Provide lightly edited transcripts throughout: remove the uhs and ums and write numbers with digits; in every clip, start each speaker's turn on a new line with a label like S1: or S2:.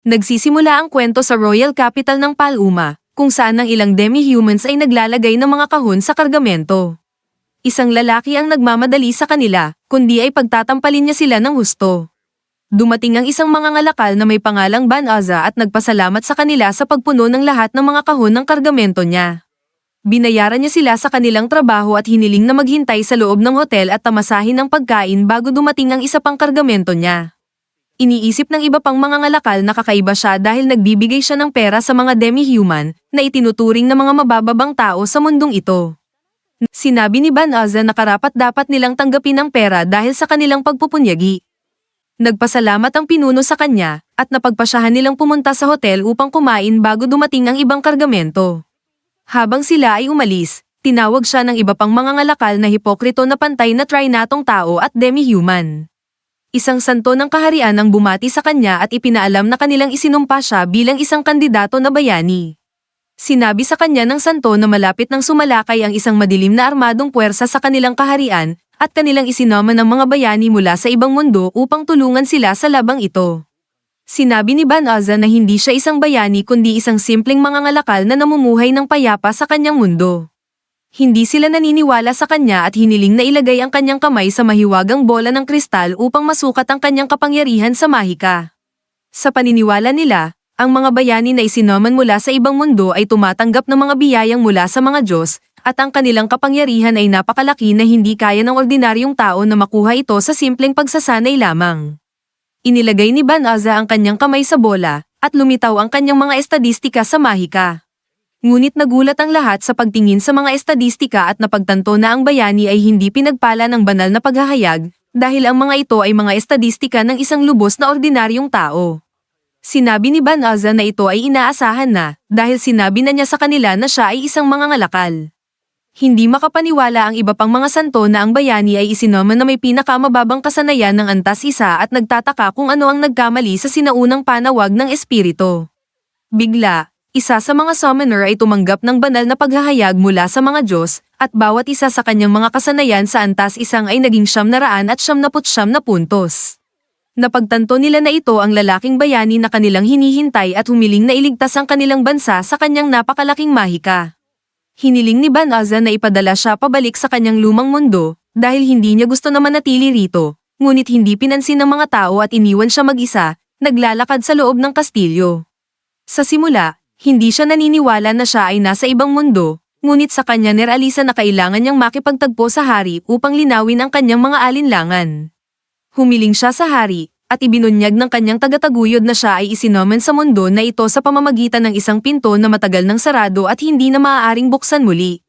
S1: Nagsisimula ang kwento sa Royal Capital ng Paluma, kung saan ang ilang demi-humans ay naglalagay ng mga kahon sa kargamento. Isang lalaki ang nagmamadali sa kanila, kundi ay pagtatampalin niya sila ng husto. Dumating ang isang mangangalakal na may pangalang Ban-Azza at nagpasalamat sa kanila sa pagpuno ng lahat ng mga kahon ng kargamento niya. Binayaran niya sila sa kanilang trabaho at hiniling na maghintay sa loob ng hotel at tamasahin ng pagkain bago dumating ang isa pang kargamento niya. Iniisip ng iba pang mangangalakal na kakaiba siya dahil nagbibigay siya ng pera sa mga demi-human na itinuturing na mga mabababang tao sa mundong ito. Sinabi ni Ban-Azza na karapat-dapat nilang tanggapin ang pera dahil sa kanilang pagpupunyagi. Nagpasalamat ang pinuno sa kanya at napagpasyahan nilang pumunta sa hotel upang kumain bago dumating ang ibang kargamento. Habang sila ay umalis, tinawag siya ng iba pang mangangalakal na hipokrito na pantay na trinatong tao at demi-human. Isang santo ng kaharian ang bumati sa kanya at ipinaalam na kanilang isinumpa siya bilang isang kandidato na bayani. Sinabi sa kanya ng santo na malapit nang sumalakay ang isang madilim na armadong puwersa sa kanilang kaharian at kanilang isinoman ng mga bayani mula sa ibang mundo upang tulungan sila sa labang ito. Sinabi ni Ban-Azza na hindi siya isang bayani kundi isang simpleng mangangalakal na namumuhay ng payapa sa kanyang mundo. Hindi sila naniniwala sa kanya at hiniling na ilagay ang kanyang kamay sa mahiwagang bola ng kristal upang masukat ang kanyang kapangyarihan sa mahika. Sa paniniwala nila, ang mga bayani na isinoman mula sa ibang mundo ay tumatanggap ng mga biyayang mula sa mga Diyos, at ang kanilang kapangyarihan ay napakalaki na hindi kaya ng ordinaryong tao na makuha ito sa simpleng pagsasanay lamang. Inilagay ni Ban-Azza ang kanyang kamay sa bola, at lumitaw ang kanyang mga estadistika sa mahika. Ngunit nagulat ang lahat sa pagtingin sa mga estadistika at napagtanto na ang bayani ay hindi pinagpala ng banal na paghahayag, dahil ang mga ito ay mga estadistika ng isang lubos na ordinaryong tao. Sinabi ni Ban-Azza na ito ay inaasahan na, dahil sinabi na niya sa kanila na siya ay isang mangangalakal. Hindi makapaniwala ang iba pang mga santo na ang bayani ay isinoman na may pinakamababang kasanayan ng antas isa at nagtataka kung ano ang nagkamali sa sinaunang panawag ng espiritu. Bigla, isa sa mga summoner ay tumanggap ng banal na paghahayag mula sa mga Diyos, at bawat isa sa kanyang mga kasanayan sa antas isang ay naging 999 na puntos. Napagtanto nila na ito ang lalaking bayani na kanilang hinihintay at humiling na iligtas ang kanilang bansa sa kanyang napakalaking mahika. Hiniling ni Ban-Azza na ipadala siya pabalik sa kanyang lumang mundo, dahil hindi niya gusto na manatili rito, ngunit hindi pinansin ng mga tao at iniwan siya mag-isa, naglalakad sa loob ng kastilyo. Sa simula, hindi siya naniniwala na siya ay nasa ibang mundo, ngunit sa kanya niralisa na kailangan niyang makipagtagpo sa hari upang linawin ang kanyang mga alinlangan. Humiling siya sa hari, at ibinunyag ng kanyang tagataguyod na siya ay isinomen sa mundo na ito sa pamamagitan ng isang pinto na matagal nang sarado at hindi na maaaring buksan muli.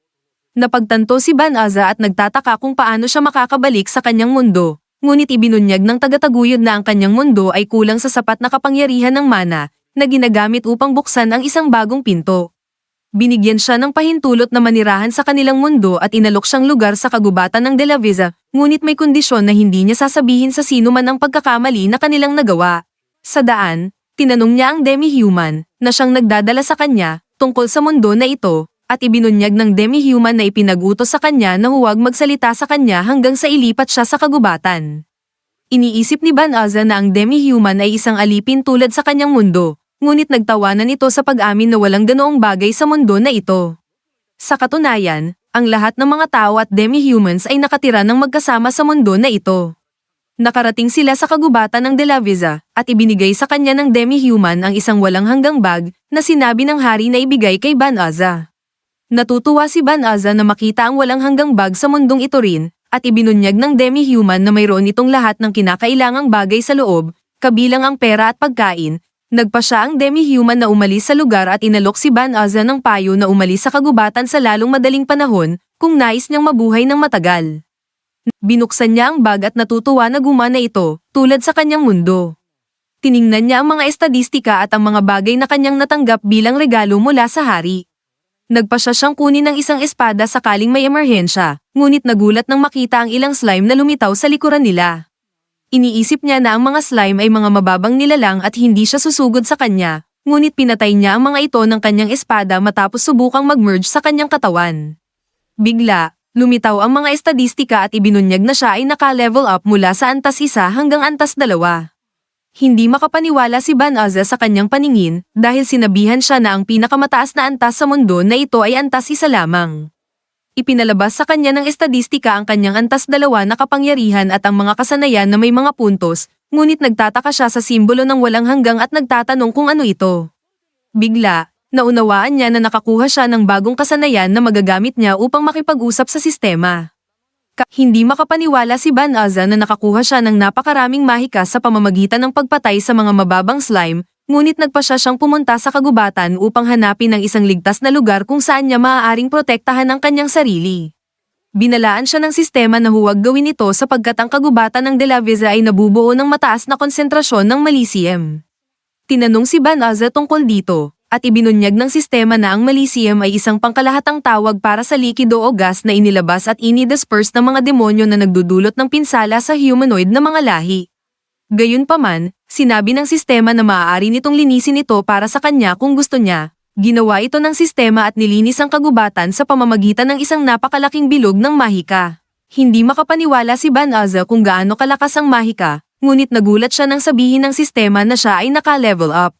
S1: Napagtanto si Ban-Azza at nagtataka kung paano siya makakabalik sa kanyang mundo, ngunit ibinunyag ng tagataguyod na ang kanyang mundo ay kulang sa sapat na kapangyarihan ng mana, na ginagamit upang buksan ang isang bagong pinto. Binigyan siya ng pahintulot na manirahan sa kanilang mundo at inalok siyang lugar sa kagubatan ng De La Visa, ngunit may kondisyon na hindi niya sasabihin sa sino man ang pagkakamali na kanilang nagawa. Sa daan, tinanong niya ang demi-human, na siyang nagdadala sa kanya, tungkol sa mundo na ito, at ibinunyag ng demi-human na ipinag-utos sa kanya na huwag magsalita sa kanya hanggang sa ilipat siya sa kagubatan. Iniisip ni Ban-Azza na ang demi-human ay isang alipin tulad sa kanyang mundo, ngunit nagtawanan ito sa pag-amin na walang ganoong bagay sa mundo na ito. Sa katunayan, ang lahat ng mga tao at demi-humans ay nakatira ng magkasama sa mundo na ito. Nakarating sila sa kagubatan ng De La Visa, at ibinigay sa kanya ng demi-human ang isang walang hanggang bag na sinabi ng hari na ibigay kay Ban-Azza. Natutuwa si Ban-Azza na makita ang walang hanggang bag sa mundong ito rin, at ibinunyag ng demi-human na mayroon itong lahat ng kinakailangang bagay sa loob, kabilang ang pera at pagkain. Nagpa siya ang demi-human na umalis sa lugar at inalok si Ban-Azza ng payo na umalis sa kagubatan sa lalong madaling panahon, kung nais niyang mabuhay ng matagal. Binuksan niya ang bag at natutuwa na gumana ito, tulad sa kanyang mundo. Tiningnan niya ang mga estadistika at ang mga bagay na kanyang natanggap bilang regalo mula sa hari. Nagpa siya siyang kunin ng isang espada sakaling may emerhensya, ngunit nagulat nang makita ang ilang slime na lumitaw sa likuran nila. Iniisip niya na ang mga slime ay mga mababang nilalang at hindi siya susugod sa kanya, ngunit pinatay niya ang mga ito ng kanyang espada matapos subukang mag-merge sa kanyang katawan. Bigla, lumitaw ang mga estadistika at ibinunyag na siya ay naka-level up mula sa antas 1 hanggang antas 2. Hindi makapaniwala si Banaza sa kanyang paningin dahil sinabihan siya na ang pinakamataas na antas sa mundo na ito ay antas isa lamang. Ipinalabas sa kanya ng estadistika ang kanyang antas 2 na kapangyarihan at ang mga kasanayan na may mga puntos, ngunit nagtataka siya sa simbolo ng walang hanggang at nagtatanong kung ano ito. Bigla, naunawaan niya na nakakuha siya ng bagong kasanayan na magagamit niya upang makipag-usap sa sistema. Hindi makapaniwala si Banaza na nakakuha siya ng napakaraming mahika sa pamamagitan ng pagpatay sa mga mababang slime, ngunit nagpa siyang pumunta sa kagubatan upang hanapin ang isang ligtas na lugar kung saan niya maaaring protektahan ang kanyang sarili. Binalaan siya ng sistema na huwag gawin ito sapagkat ang kagubatan ng De La Visa ay nabubuo ng mataas na konsentrasyon ng Malicium. Tinanong si Banaza tungkol dito, at ibinunyag ng sistema na ang Malicium ay isang pangkalahatang tawag para sa likido o gas na inilabas at inidisperse ng mga demonyo na nagdudulot ng pinsala sa humanoid na mga lahi. Gayunpaman, sinabi ng sistema na maaari nitong linisin ito para sa kanya kung gusto niya. Ginawa ito ng sistema at nilinis ang kagubatan sa pamamagitan ng isang napakalaking bilog ng mahika. Hindi makapaniwala si Banaza kung gaano kalakas ang mahika, ngunit nagulat siya nang sabihin ng sistema na siya ay naka-level up.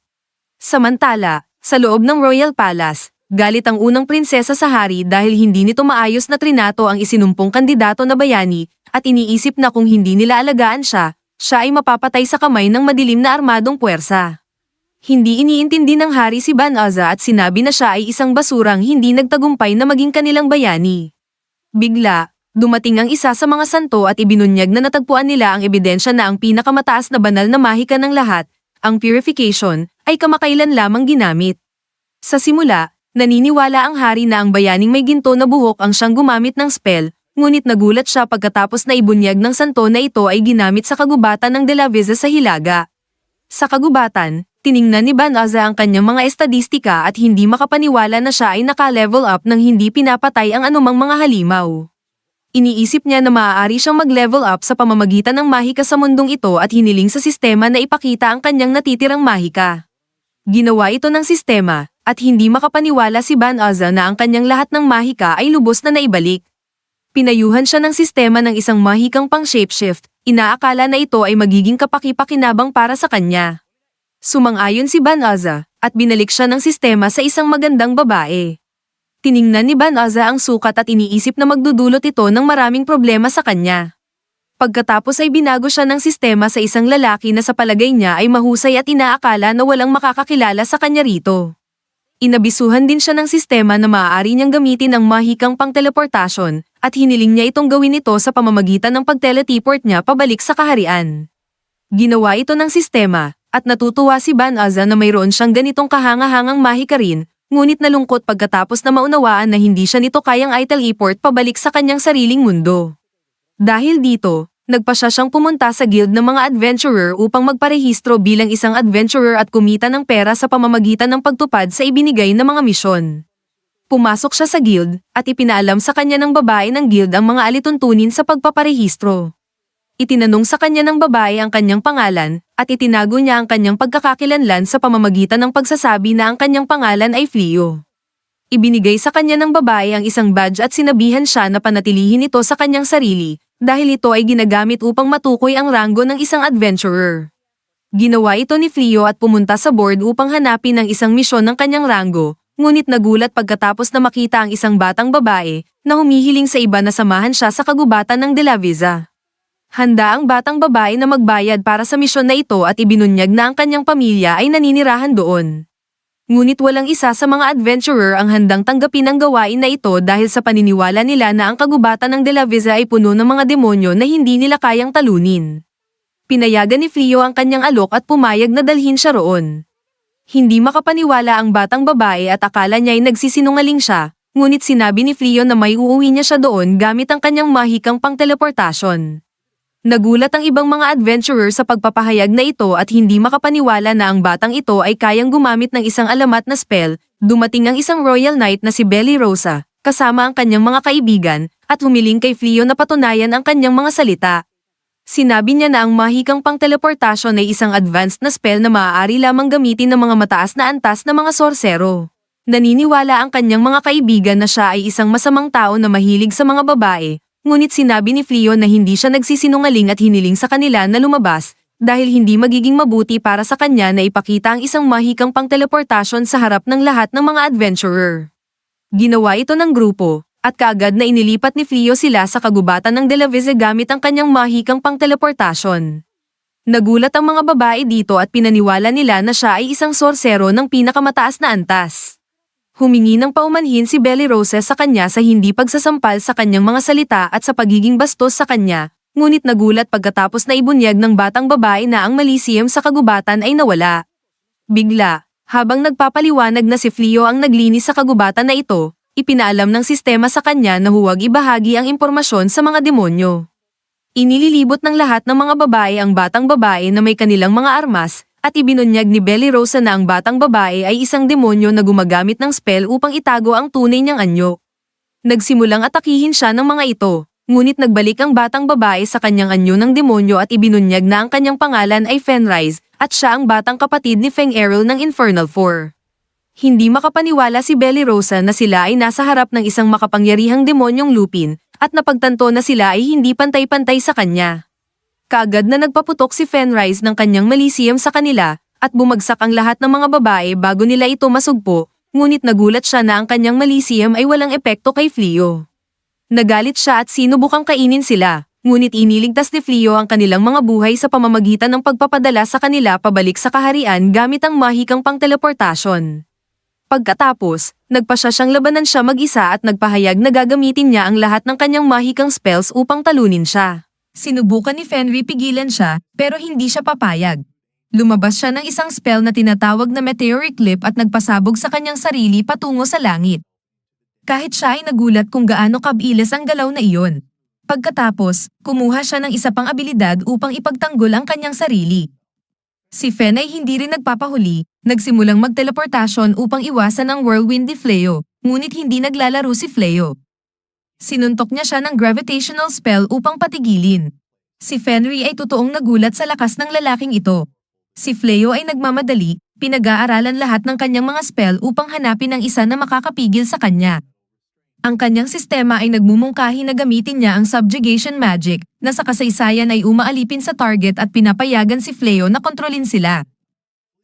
S1: Samantala, sa loob ng Royal Palace, galit ang unang prinsesa sa hari dahil hindi nito maayos na trinato ang isinumpong kandidato na bayani, at iniisip na kung hindi nila alagaan siya ay mapapatay sa kamay ng madilim na armadong puwersa. Hindi iniintindi ng hari si Banaza at sinabi na siya ay isang basurang hindi nagtagumpay na maging kanilang bayani. Bigla, dumating ang isa sa mga santo at ibinunyag na natagpuan nila ang ebidensya na ang pinakamataas na banal na mahika ng lahat, ang purification, ay kamakailan lamang ginamit. Sa simula, naniniwala ang hari na ang bayaning may ginto na buhok ang siyang gumamit ng spell, ngunit nagulat siya pagkatapos na ibunyag ng santo na ito ay ginamit sa kagubatan ng De La Visa sa Hilaga. Sa kagubatan, tiningnan ni Banaza ang kanyang mga estadistika at hindi makapaniwala na siya ay naka-level up nang hindi pinapatay ang anumang mga halimaw. Iniisip niya na maaari siyang mag-level up sa pamamagitan ng mahika sa mundong ito at hiniling sa sistema na ipakita ang kanyang natitirang mahika. Ginawa ito ng sistema, at hindi makapaniwala si Banaza na ang kanyang lahat ng mahika ay lubos na naibalik. Pinayuhan siya ng sistema ng isang mahikang pang-shapeshift, inaakala na ito ay magiging kapaki-pakinabang para sa kanya. Sumang-ayon si Banaza, at binalik siya ng sistema sa isang magandang babae. Tiningnan ni Banaza ang sukat at iniisip na magdudulot ito ng maraming problema sa kanya. Pagkatapos ay binago siya ng sistema sa isang lalaki na sa palagay niya ay mahusay at inaakala na walang makakakilala sa kanya rito. Inabisuhan din siya ng sistema na maaari niyang gamitin ang mahikang pang-teleportasyon, at hiniling niya itong gawin ito sa pamamagitan ng pag-teleport niya pabalik sa kaharian. Ginawa ito ng sistema, at natutuwa si Banaza na mayroon siyang ganitong kahangahangang mahika rin, ngunit nalungkot pagkatapos na maunawaan na hindi siya nito kayang i-teleport pabalik sa kanyang sariling mundo. Dahil dito, nagpa siyang pumunta sa guild ng mga adventurer upang magparehistro bilang isang adventurer at kumita ng pera sa pamamagitan ng pagtupad sa ibinigay na mga misyon. Pumasok siya sa guild, at ipinaalam sa kanya ng babae ng guild ang mga alituntunin sa pagpaparehistro. Itinanong sa kanya ng babae ang kanyang pangalan, at itinago niya ang kanyang pagkakakilanlan sa pamamagitan ng pagsasabi na ang kanyang pangalan ay Fleo. Ibinigay sa kanya ng babae ang isang badge at sinabihan siya na panatilihin ito sa kanyang sarili, dahil ito ay ginagamit upang matukoy ang ranggo ng isang adventurer. Ginawa ito ni Fleo at pumunta sa board upang hanapin ang isang misyon ng kanyang ranggo, ngunit nagulat pagkatapos na makita ang isang batang babae na humihiling sa iba na samahan siya sa kagubatan ng De La Visa. Handa ang batang babae na magbayad para sa misyon na ito at ibinunyag na ang kanyang pamilya ay naninirahan doon. Ngunit walang isa sa mga adventurer ang handang tanggapin ang gawain na ito dahil sa paniniwala nila na ang kagubatan ng De La Visa ay puno ng mga demonyo na hindi nila kayang talunin. Pinayagan ni Fleo ang kanyang alok at pumayag na dalhin siya roon. Hindi makapaniwala ang batang babae at akala niya ay nagsisinungaling siya, ngunit sinabi ni Fleo na may uuwi niya siya doon gamit ang kanyang mahikang pang-teleportasyon. Nagulat ang ibang mga adventurer sa pagpapahayag na ito at hindi makapaniwala na ang batang ito ay kayang gumamit ng isang alamat na spell. Dumating ang isang royal knight na si Belly Rosa, kasama ang kanyang mga kaibigan, at humiling kay Fleo na patunayan ang kanyang mga salita. Sinabi niya na ang mahikang pang-teleportasyon ay isang advanced na spell na maaari lamang gamitin ng mga mataas na antas na mga sorsero. Naniniwala ang kanyang mga kaibigan na siya ay isang masamang tao na mahilig sa mga babae, ngunit sinabi ni Fleo na hindi siya nagsisinungaling at hiniling sa kanila na lumabas, dahil hindi magiging mabuti para sa kanya na ipakita ang isang mahikang pang-teleportasyon sa harap ng lahat ng mga adventurer. Ginawa ito ng grupo, at kaagad na inilipat ni Fleo sila sa kagubatan ng Delavize gamit ang kanyang mahikang pang-teleportasyon. Nagulat ang mga babae dito at pinaniwala nila na siya ay isang sorsero ng pinakamataas na antas. Humingi ng paumanhin si Belly Roses sa kanya sa hindi pagsasampal sa kanyang mga salita at sa pagiging bastos sa kanya, ngunit nagulat pagkatapos na ibunyag ng batang babae na ang Maliseum sa kagubatan ay nawala. Bigla, habang nagpapaliwanag na si Fleo ang naglinis sa kagubatan na ito, ipinaalam ng sistema sa kanya na huwag ibahagi ang impormasyon sa mga demonyo. Inililibot ng lahat ng mga babae ang batang babae na may kanilang mga armas, at ibinunyag ni Belly Rosa na ang batang babae ay isang demonyo na gumagamit ng spell upang itago ang tunay niyang anyo. Nagsimulang atakihin siya ng mga ito, ngunit nagbalik ang batang babae sa kanyang anyo ng demonyo at ibinunyag na ang kanyang pangalan ay Fenrise, at siya ang batang kapatid ni Feng Errol ng Infernal Four. Hindi makapaniwala si Belly Rosa na sila ay nasa harap ng isang makapangyarihang demonyong Lupin, at napagtanto na sila ay hindi pantay-pantay sa kanya. Kaagad na nagpaputok si Fenrise ng kanyang Maliseum sa kanila, at bumagsak ang lahat ng mga babae bago nila ito masugpo, ngunit nagulat siya na ang kanyang Maliseum ay walang epekto kay Fleo. Nagalit siya at sinubukang kainin sila, ngunit iniligtas ni Fleo ang kanilang mga buhay sa pamamagitan ng pagpapadala sa kanila pabalik sa kaharian gamit ang mahikang pang-teleportasyon. Pagkatapos, nagpasya siyang labanan siya mag-isa at nagpahayag na gagamitin niya ang lahat ng kanyang mahikang spells upang talunin siya. Sinubukan ni Fenry pigilan siya, pero hindi siya papayag. Lumabas siya ng isang spell na tinatawag na Meteoric Clip at nagpasabog sa kanyang sarili patungo sa langit. Kahit siya ay nagulat kung gaano kabilis ang galaw na iyon. Pagkatapos, kumuha siya ng isa pang abilidad upang ipagtanggol ang kanyang sarili. Si Fen ay hindi rin nagpapahuli, nagsimulang magteleportasyon upang iwasan ang whirlwind ni Fleo, ngunit hindi naglalaro si Fleo. Sinuntok niya siya ng gravitational spell upang patigilin. Si Fenry ay totoong nagulat sa lakas ng lalaking ito. Si Fleo ay nagmamadali, pinag-aaralan lahat ng kanyang mga spell upang hanapin ang isa na makakapigil sa kanya. Ang kanyang sistema ay nagmumungkahi na gamitin niya ang subjugation magic, na sa kasaysayan ay umaalipin sa target at pinapayagan si Fleo na kontrolin sila.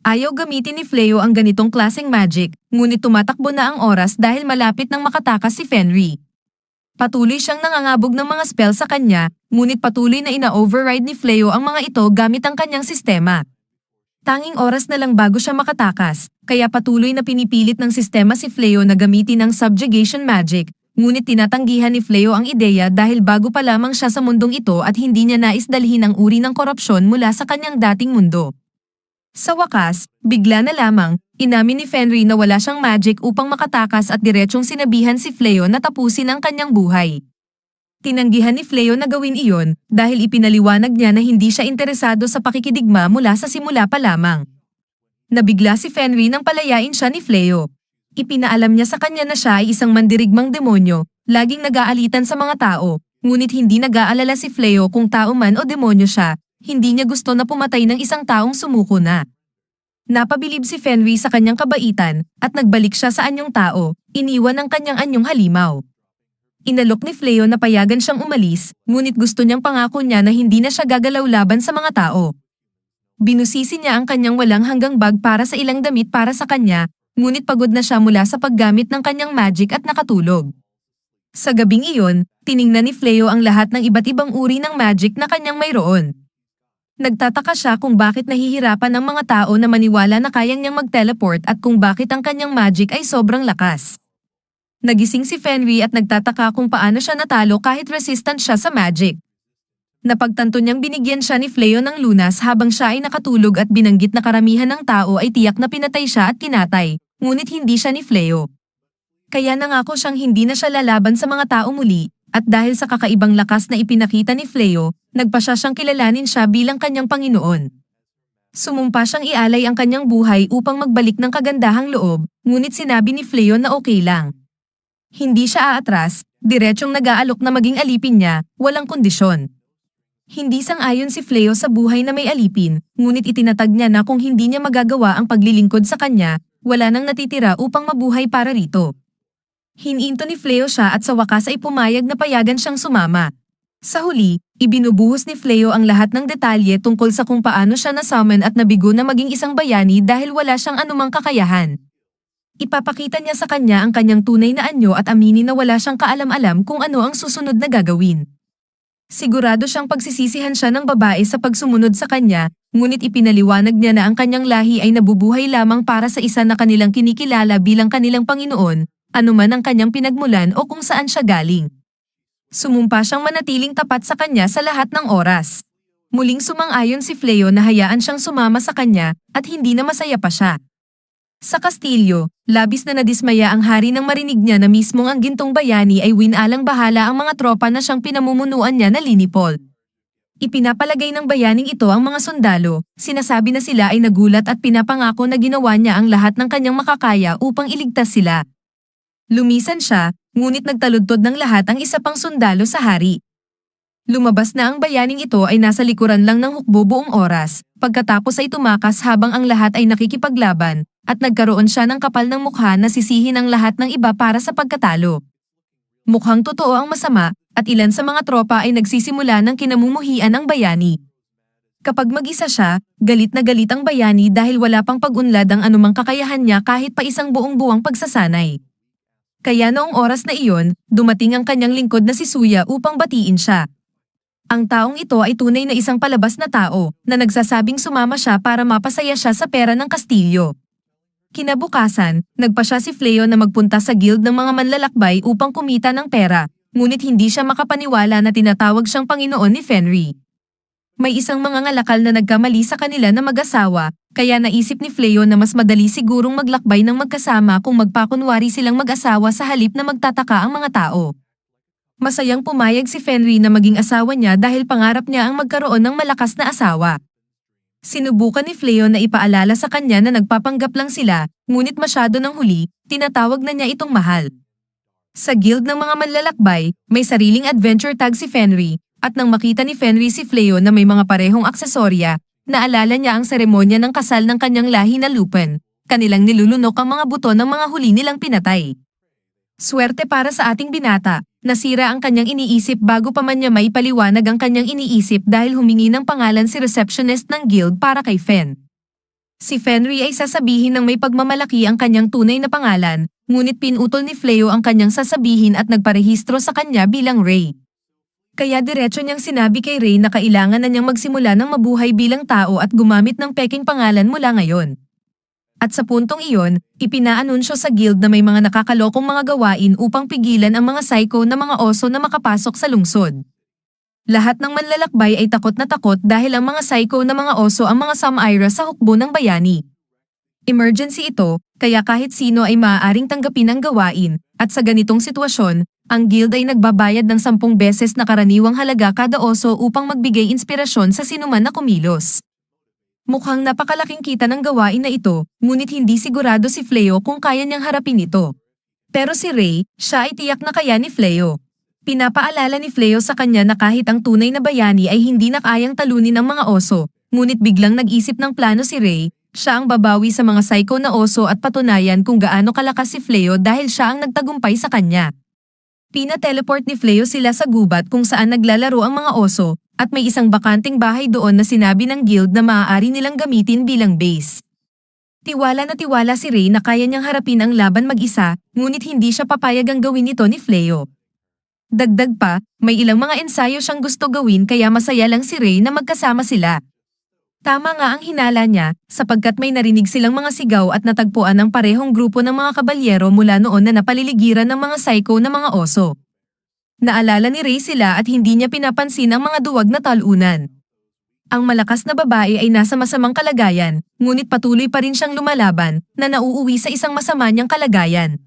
S1: Ayaw gamitin ni Fleo ang ganitong klaseng magic, ngunit tumatakbo na ang oras dahil malapit nang makatakas si Fenry. Patuloy siyang nangangabog ng mga spell sa kanya, ngunit patuloy na ina-override ni Fleo ang mga ito gamit ang kanyang sistema. Tanging oras na lang bago siya makatakas, kaya patuloy na pinipilit ng sistema si Fleo na gamitin ang subjugation magic, ngunit tinatanggihan ni Fleo ang ideya dahil bago pa lamang siya sa mundong ito at hindi niya nais dalhin ang uri ng korupsyon mula sa kanyang dating mundo. Sa wakas, bigla na lamang, inamin ni Fenry na wala siyang magic upang makatakas at diretsyong sinabihan si Fleo na tapusin ang kanyang buhay. Tinanggihan ni Fleo na gawin iyon dahil ipinaliwanag niya na hindi siya interesado sa pakikidigma mula sa simula pa lamang. Nabigla si Fenry nang palayain siya ni Fleo. Ipinaalam niya sa kanya na siya ay isang mandirigmang demonyo, laging nag-aalitan sa mga tao, ngunit hindi nag-aalala si Fleo kung tao man o demonyo siya, hindi niya gusto na pumatay ng isang taong sumuko na. Napabilib si Fenry sa kanyang kabaitan at nagbalik siya sa anyong tao, iniwan ang kanyang anyong halimaw. Inalok ni Fleo na payagan siyang umalis, ngunit gusto niyang pangako niya na hindi na siya gagalaw laban sa mga tao. Binusisi niya ang kanyang walang hanggang bag para sa ilang damit para sa kanya, ngunit pagod na siya mula sa paggamit ng kanyang magic at nakatulog. Sa gabing iyon, tiningnan ni Fleo ang lahat ng iba't ibang uri ng magic na kanyang mayroon. Nagtataka siya kung bakit nahihirapan ang mga tao na maniwala na kayang niyang mag-teleport at kung bakit ang kanyang magic ay sobrang lakas. Nagising si Fenry at nagtataka kung paano siya natalo kahit resistant siya sa magic. Napagtanto niyang binigyan siya ni Fleo ng lunas habang siya ay nakatulog at binanggit na karamihan ng tao ay tiyak na pinatay siya at kinatay, ngunit hindi siya ni Fleo. Kaya nangako siyang hindi na siya lalaban sa mga tao muli, at dahil sa kakaibang lakas na ipinakita ni Fleo, nagpasya siyang kilalanin siya bilang kanyang Panginoon. Sumumpa siyang ialay ang kanyang buhay upang magbalik ng kagandahang loob, ngunit sinabi ni Fleo na okay lang. Hindi siya aatras, diretsyong nag-aalok na maging alipin niya, walang kondisyon. Hindi sang-ayon si Fleo sa buhay na may alipin, ngunit itinatag niya na kung hindi niya magagawa ang paglilingkod sa kanya, wala nang natitira upang mabuhay para rito. Hininto ni Fleo siya at sa wakas ay pumayag na payagan siyang sumama. Sa huli, Ibinubuhos ni Fleo ang lahat ng detalye tungkol sa kung paano siya na-summon at nabigo na maging isang bayani dahil wala siyang anumang kakayahan. Ipapakita niya sa kanya ang kanyang tunay na anyo at aminin na wala siyang kaalam-alam kung ano ang susunod na gagawin. Sigurado siyang pagsisisihan siya ng babae sa pagsumunod sa kanya, ngunit ipinaliwanag niya na ang kanyang lahi ay nabubuhay lamang para sa isa na kanilang kinikilala bilang kanilang Panginoon, anuman ang kanyang pinagmulan o kung saan siya galing. Sumumpa siyang manatiling tapat sa kanya sa lahat ng oras. Muling sumang-ayon si Fleo na hayaan siyang sumama sa kanya at hindi na masaya pa siya. Sa kastilyo, labis na nadismaya ang hari nang marinig niya na mismong ang gintong bayani ay winalang-bahala ang mga tropa na siyang pinamumunuan niya na linipol. Ipinapalagay ng bayaning ito ang mga sundalo, sinasabi na sila ay nagulat at pinapangako na ginawa niya ang lahat ng kanyang makakaya upang iligtas sila. Lumisan siya, ngunit nagtaludtod ng lahat ang isa pang sundalo sa hari. Lumabas na ang bayaning ito ay nasa likuran lang ng hukbo buong oras, pagkatapos ay tumakas habang ang lahat ay nakikipaglaban, at nagkaroon siya ng kapal ng mukha na sisihin ang lahat ng iba para sa pagkatalo. Mukhang totoo ang masama, at ilan sa mga tropa ay nagsisimula ng kinamumuhian ang bayani. Kapag mag-isa siya, galit na galit ang bayani dahil wala pang pag-unlad ang anumang kakayahan niya kahit pa isang buong buwang pagsasanay. Kaya noong oras na iyon, dumating ang kanyang lingkod na si Suya upang batiin siya. Ang taong ito ay tunay na isang palabas na tao, na nagsasabing sumama siya para mapasaya siya sa pera ng kastilyo. Kinabukasan, nagpa siya si Fleo na magpunta sa guild ng mga manlalakbay upang kumita ng pera, ngunit hindi siya makapaniwala na tinatawag siyang Panginoon ni Fenry. May isang mga ngalakal na nagkamali sa kanila na mag-asawa, kaya naisip ni Fleo na mas madali sigurong maglakbay ng magkasama kung magpakunwari silang mag-asawa sa halip na magtataka ang mga tao. Masayang pumayag si Fenry na maging asawa niya dahil pangarap niya ang magkaroon ng malakas na asawa. Sinubukan ni Fleo na ipaalala sa kanya na nagpapanggap lang sila, ngunit masyado ng huli, tinatawag na niya itong mahal. Sa guild ng mga manlalakbay, may sariling adventure tag si Fenry, at nang makita ni Fenry si Fleo na may mga parehong aksesorya, naalala niya ang seremonya ng kasal ng kanyang lahi na Lupin, kanilang nilulunok ang mga buto ng mga huli nilang pinatay. Swerte para sa ating binata, nasira ang kanyang iniisip bago pa man niya maipaliwanag ang kanyang iniisip dahil humingi ng pangalan si receptionist ng guild para kay Fen. Si Fenry ay sasabihin ng may pagmamalaki ang kanyang tunay na pangalan, ngunit pinutol ni Fleo ang kanyang sasabihin at nagparehistro sa kanya bilang Ray. Kaya diretso niyang sinabi kay Ray na kailangan na niyang magsimula ng mabuhay bilang tao at gumamit ng peking pangalan mula ngayon. At sa puntong iyon, ipinaanunsyo sa guild na may mga nakakalokong mga gawain upang pigilan ang mga psycho na mga oso na makapasok sa lungsod. Lahat ng manlalakbay ay takot na takot dahil ang mga psycho na mga oso ang mga Samira sa hukbo ng bayani. Emergency ito, kaya kahit sino ay maaaring tanggapin ang gawain, at sa ganitong sitwasyon, ang guild ay nagbabayad ng 10 beses na karaniwang halaga kada oso upang magbigay inspirasyon sa sinuman na kumilos. Mukhang napakalaking kita ng gawain na ito, ngunit hindi sigurado si Fleo kung kaya niyang harapin ito. Pero si Ray, siya ay tiyak na kaya ni Fleo. Pinapaalala ni Fleo sa kanya na kahit ang tunay na bayani ay hindi na kayang talunin ang mga oso, ngunit biglang nag-isip ng plano si Ray, siya ang babawi sa mga psycho na oso at patunayan kung gaano kalakas si Fleo dahil siya ang nagtagumpay sa kanya. Pina-teleport ni Fleo sila sa gubat kung saan naglalaro ang mga oso, at may isang bakanting bahay doon na sinabi ng guild na maaari nilang gamitin bilang base. Tiwala na tiwala si Ray na kaya niyang harapin ang laban mag-isa, ngunit hindi siya papayag ang gawin ito ni Fleo. Dagdag pa, may ilang mga ensayo siyang gusto gawin kaya masaya lang si Ray na magkasama sila. Tama nga ang hinala niya, sapagkat may narinig silang mga sigaw at natagpuan ang parehong grupo ng mga kabalyero mula noon na napaliligiran ng mga psycho na mga oso. Naalala ni Ray sila at hindi niya pinapansin ang mga duwag na talunan. Ang malakas na babae ay nasa masamang kalagayan, ngunit patuloy pa rin siyang lumalaban, na nauuwi sa isang masama niyang kalagayan.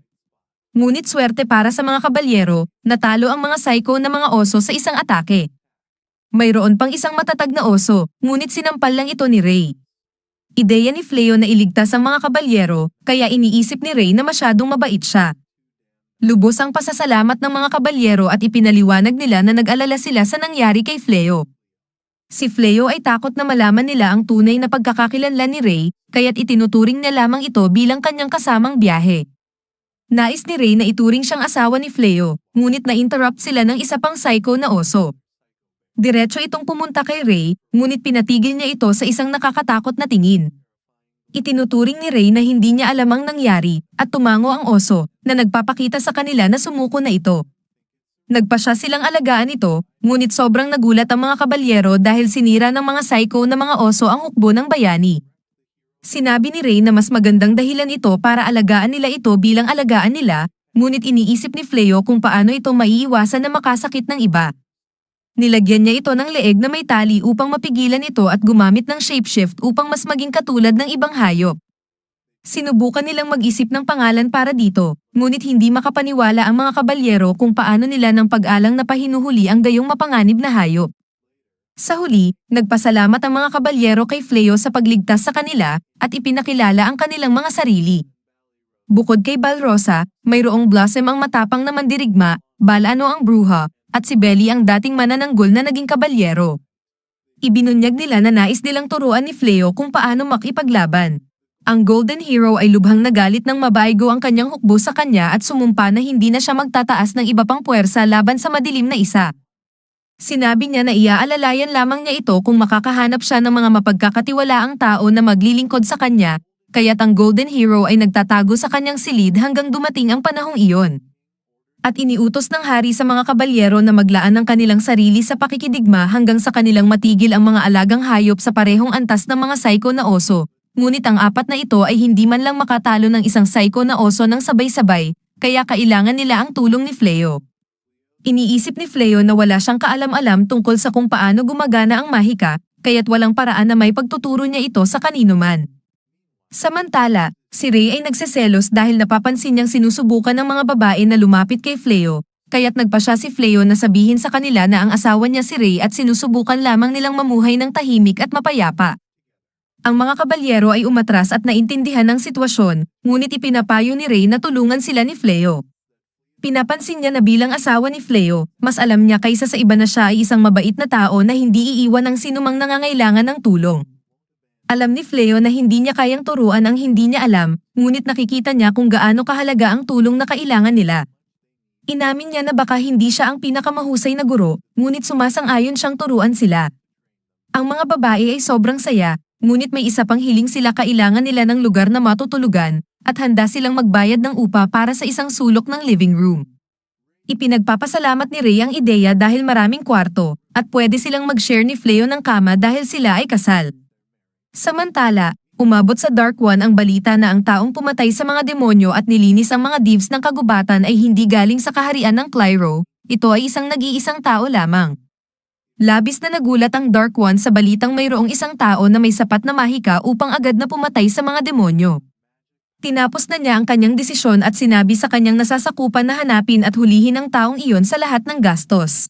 S1: Ngunit swerte para sa mga kabalyero, natalo ang mga psycho na mga oso sa isang atake. Mayroon pang isang matatag na oso, ngunit sinampal lang ito ni Ray. Ideya ni Fleo na iligtas ang mga kabalyero, kaya iniisip ni Ray na masyadong mabait siya. Lubos ang pasasalamat ng mga kabalyero at ipinaliwanag nila na nag-alala sila sa nangyari kay Fleo. Si Fleo ay takot na malaman nila ang tunay na pagkakakilanlan ni Ray, kaya't itinuturing niya lamang ito bilang kanyang kasamang biyahe. Nais ni Ray na ituring siyang asawa ni Fleo, ngunit na-interrupt sila ng isa pang psycho na oso. Diretso itong pumunta kay Ray, ngunit pinatigil niya ito sa isang nakakatakot na tingin. Itinuturing ni Ray na hindi niya alam ang nangyari at tumango ang oso na nagpapakita sa kanila na sumuko na ito. Nagpasya silang alagaan ito, ngunit sobrang nagulat ang mga kabalyero dahil sinira ng mga psycho na mga oso ang hukbo ng bayani. Sinabi ni Ray na mas magandang dahilan ito para alagaan nila ito bilang alagaan nila, ngunit iniisip ni Fleo kung paano ito maiiwasan na makasakit ng iba. Nilagyan niya ito ng leeg na may tali upang mapigilan ito at gumamit ng shapeshift upang mas maging katulad ng ibang hayop. Sinubukan nilang mag-isip ng pangalan para dito, ngunit hindi makapaniwala ang mga kabalyero kung paano nila ng pag-alang na pahinuhuli ang gayong mapanganib na hayop. Sa huli, nagpasalamat ang mga kabalyero kay Fleo sa pagligtas sa kanila at ipinakilala ang kanilang mga sarili. Bukod kay Balrosa, mayroong Blossom ang matapang na mandirigma, Balano ang bruha, at si Belly ang dating manananggol na naging kabalyero. Ibinunyag nila na nais nilang turuan ni Fleo kung paano makipaglaban. Ang Golden Hero ay lubhang nagalit ng mabaigo ang kanyang hukbo sa kanya at sumumpa na hindi na siya magtataas ng iba pang puwersa laban sa madilim na isa. Sinabi niya na iaalalayan lamang niya ito kung makakahanap siya ng mga mapagkakatiwalaang tao na maglilingkod sa kanya, kaya't ang Golden Hero ay nagtatago sa kanyang silid hanggang dumating ang panahong iyon. At iniutos ng hari sa mga kabalyero na maglaan ng kanilang sarili sa pakikidigma hanggang sa kanilang matigil ang mga alagang hayop sa parehong antas ng mga psycho na oso. Ngunit ang apat na ito ay hindi man lang makatalo ng isang psycho na oso ng sabay-sabay, kaya kailangan nila ang tulong ni Fleo. Iniisip ni Fleo na wala siyang kaalam-alam tungkol sa kung paano gumagana ang mahika, kaya't walang paraan na may pagtuturo niya ito sa kanino man. Samantala, si Ray ay nagseselos dahil napapansin niyang sinusubukan ng mga babae na lumapit kay Fleo, kaya't nagpasya si Fleo na sabihin sa kanila na ang asawa niya si Ray at sinusubukan lamang nilang mamuhay ng tahimik at mapayapa. Ang mga kabalyero ay umatras at naintindihan ang sitwasyon, ngunit ipinapayo ni Ray na tulungan sila ni Fleo. Pinapansin niya na bilang asawa ni Fleo, mas alam niya kaysa sa iba na siya ay isang mabait na tao na hindi iiwan ang sinumang nangangailangan ng tulong. Alam ni Fleo na hindi niya kayang turuan ang hindi niya alam, ngunit nakikita niya kung gaano kahalaga ang tulong na kailangan nila. Inamin niya na baka hindi siya ang pinakamahusay na guro, ngunit sumasang-ayon siyang turuan sila. Ang mga babae ay sobrang saya, ngunit may isa pang hiling sila, kailangan nila ng lugar na matutulugan, at handa silang magbayad ng upa para sa isang sulok ng living room. Ipinagpapasalamat ni Ray ang ideya dahil maraming kwarto, at pwede silang mag-share ni Fleo ng kama dahil sila ay kasal. Samantala, umabot sa Dark One ang balita na ang taong pumatay sa mga demonyo at nilinis ang mga thieves ng kagubatan ay hindi galing sa kaharian ng Clyro, ito ay isang nag-iisang tao lamang. Labis na nagulat ang Dark One sa balitang mayroong isang tao na may sapat na mahika upang agad na pumatay sa mga demonyo. Tinapos na niya ang kanyang desisyon at sinabi sa kanyang nasasakupan na hanapin at hulihin ang taong iyon sa lahat ng gastos.